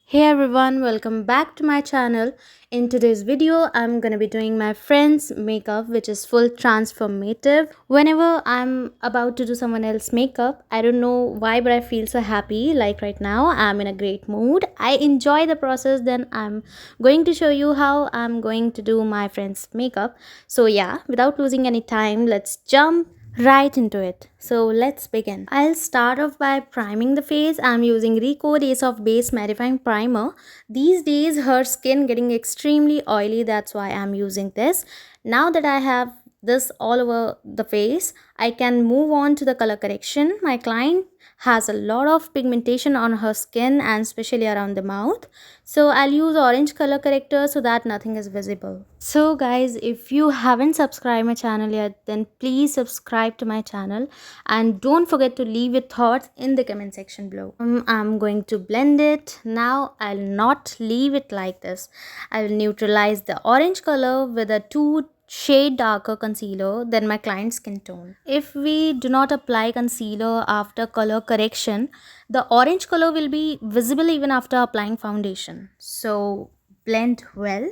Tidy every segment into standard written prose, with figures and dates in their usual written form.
Hey everyone, welcome back to my channel. In today's video, I'm gonna be doing my friend's makeup, which is full transformative. Whenever I'm about to do someone else's makeup, I don't know why, but I feel so happy. Like right now, I'm in a great mood. I enjoy the process. Then I'm going to show you how I'm going to do my friend's makeup. So yeah, without losing any time, let's jump right into it. So let's begin. I'll start off by priming the face. I'm using Recode Ace of Base Mattifying Primer. These days her skin getting extremely oily, that's why I'm using this. Now that I have this all over the face, I can move on to the color correction. My client has a lot of pigmentation on her skin and especially around the mouth, so I'll use orange color corrector so that nothing is visible. So guys, if you haven't subscribed my channel yet, then please subscribe to my channel and don't forget to leave your thoughts in the comment section below. I'm going to blend it. Now I'll not leave it like this. I will neutralize the orange color with a 2 shade darker concealer than my client's skin tone. If we do not apply concealer after color correction, the orange color will be visible even after applying foundation. So blend well.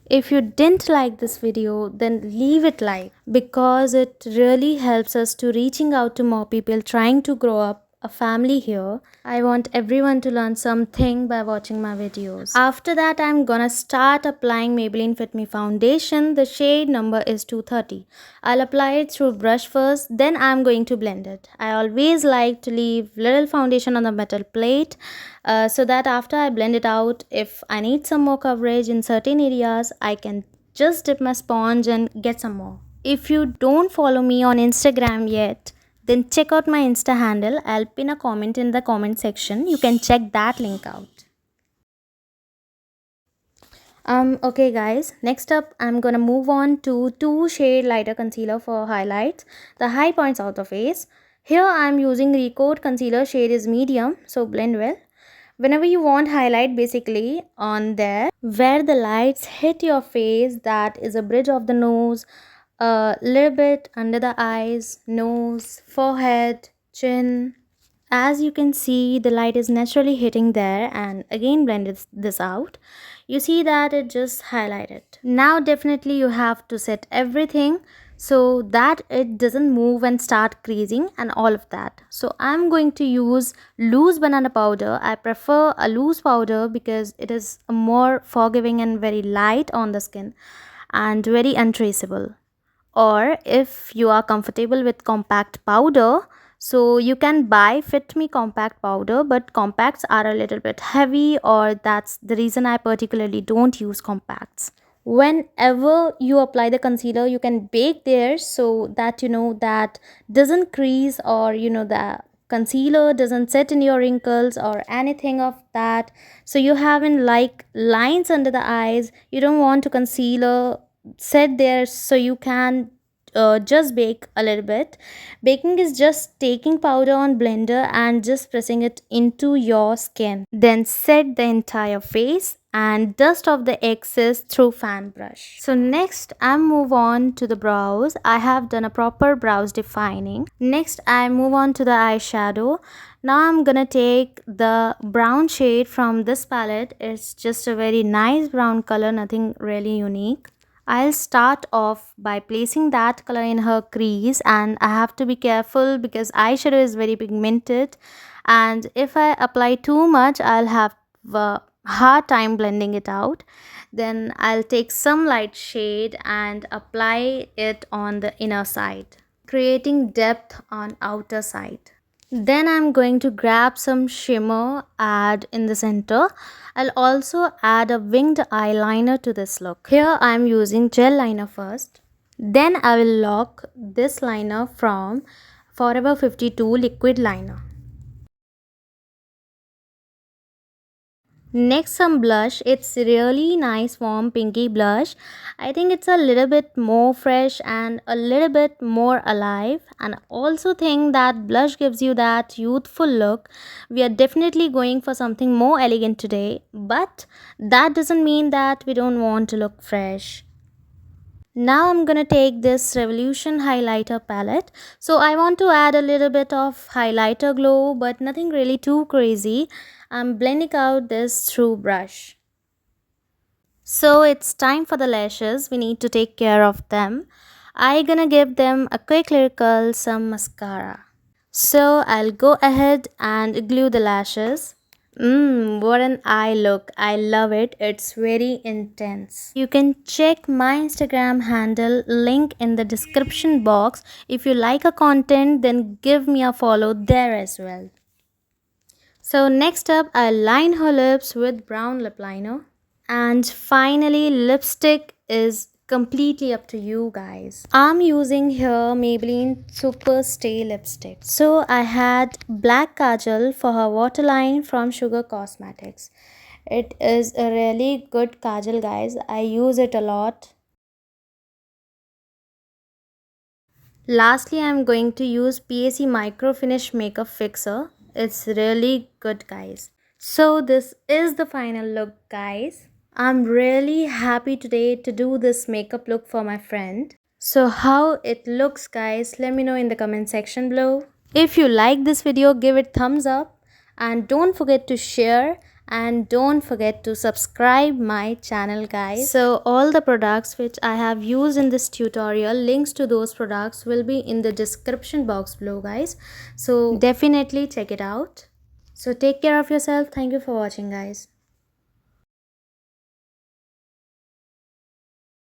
If you didn't like this video, then leave it like, because it really helps us to reaching out to more people trying to grow up a family here. I want everyone to learn something by watching my videos. After that, I'm gonna start applying Maybelline Fit Me foundation. The shade number is 230. I'll apply it through brush first, then I'm going to blend it. I always like to leave little foundation on the metal plate so that after I blend it out, if I need some more coverage in certain areas, I can just dip my sponge and get some more. If you don't follow me on Instagram yet, then check out my Insta handle. I'll pin a comment in the comment section. You can check that link out. Okay guys, next up I'm gonna move on to 2 shade lighter concealer for highlights, the high points of the face. Here I'm using Recode concealer, shade is medium, so blend well. Whenever you want highlight, basically on there where the lights hit your face, that is a bridge of the nose, a little bit under the eyes, nose, forehead, chin. As you can see, the light is naturally hitting there, and again blend this out. You see that it just highlighted. Now definitely you have to set everything so that it doesn't move and start creasing and all of that. So I'm going to use loose banana powder. I prefer a loose powder because it is more forgiving and very light on the skin and very untraceable. Or if you are comfortable with compact powder, so you can buy Fit Me compact powder, but compacts are a little bit heavy, or that's the reason I particularly don't use compacts. Whenever you apply the concealer, you can bake there so that that doesn't crease, or the concealer doesn't set in your wrinkles or anything of that. So you haven't like lines under the eyes, you don't want to concealer set there, so you can just bake a little bit. Baking is just taking powder on blender and just pressing it into your skin, then set the entire face and dust off the excess through fan brush. So next I move on to the brows. I have done a proper brows defining. Next I move on to the eyeshadow. Now I'm gonna take the brown shade from this palette. It's just a very nice brown color, nothing really unique. I'll start off by placing that color in her crease, and I have to be careful because eyeshadow is very pigmented, and if I apply too much I'll have a hard time blending it out. Then I'll take some light shade and apply it on the inner side, creating depth on outer side. Then I'm going to grab some shimmer, add in the center. I'll also add a winged eyeliner to this look. Here I'm using gel liner first. Then I will lock this liner from Forever 52 liquid liner. Next, some blush. It's really nice warm pinky blush. I think it's a little bit more fresh and a little bit more alive, and I also think that blush gives you that youthful look. We are definitely going for something more elegant today, but that doesn't mean that we don't want to look fresh. Now I'm gonna take this Revolution highlighter palette. So I want to add a little bit of highlighter glow, but nothing really too crazy. I'm blending out this through brush. So it's time for the lashes. We need to take care of them. I'm gonna give them a quick little curl, some mascara. So I'll go ahead and glue the lashes. What an eye look. I love it. It's very intense. You can check my Instagram handle, link in the description box. If you like a content, then give me a follow there as well. So next up, I'll line her lips with brown lip liner. And finally, lipstick is completely up to you guys. I'm using here Maybelline Super Stay lipstick. So I had black kajal for her waterline from Sugar Cosmetics. It is a really good kajal, guys. I use it a lot. Lastly, I'm going to use PAC Micro Finish Makeup Fixer. It's really good, guys. So this is the final look, guys. I'm really happy today to do this makeup look for my friend. So how it looks, guys, let me know in the comment section below. If you like this video, give it thumbs up and don't forget to share and don't forget to subscribe my channel, guys. So all the products which I have used in this tutorial, links to those products will be in the description box below, guys. So definitely check it out. So take care of yourself. Thank you for watching, guys.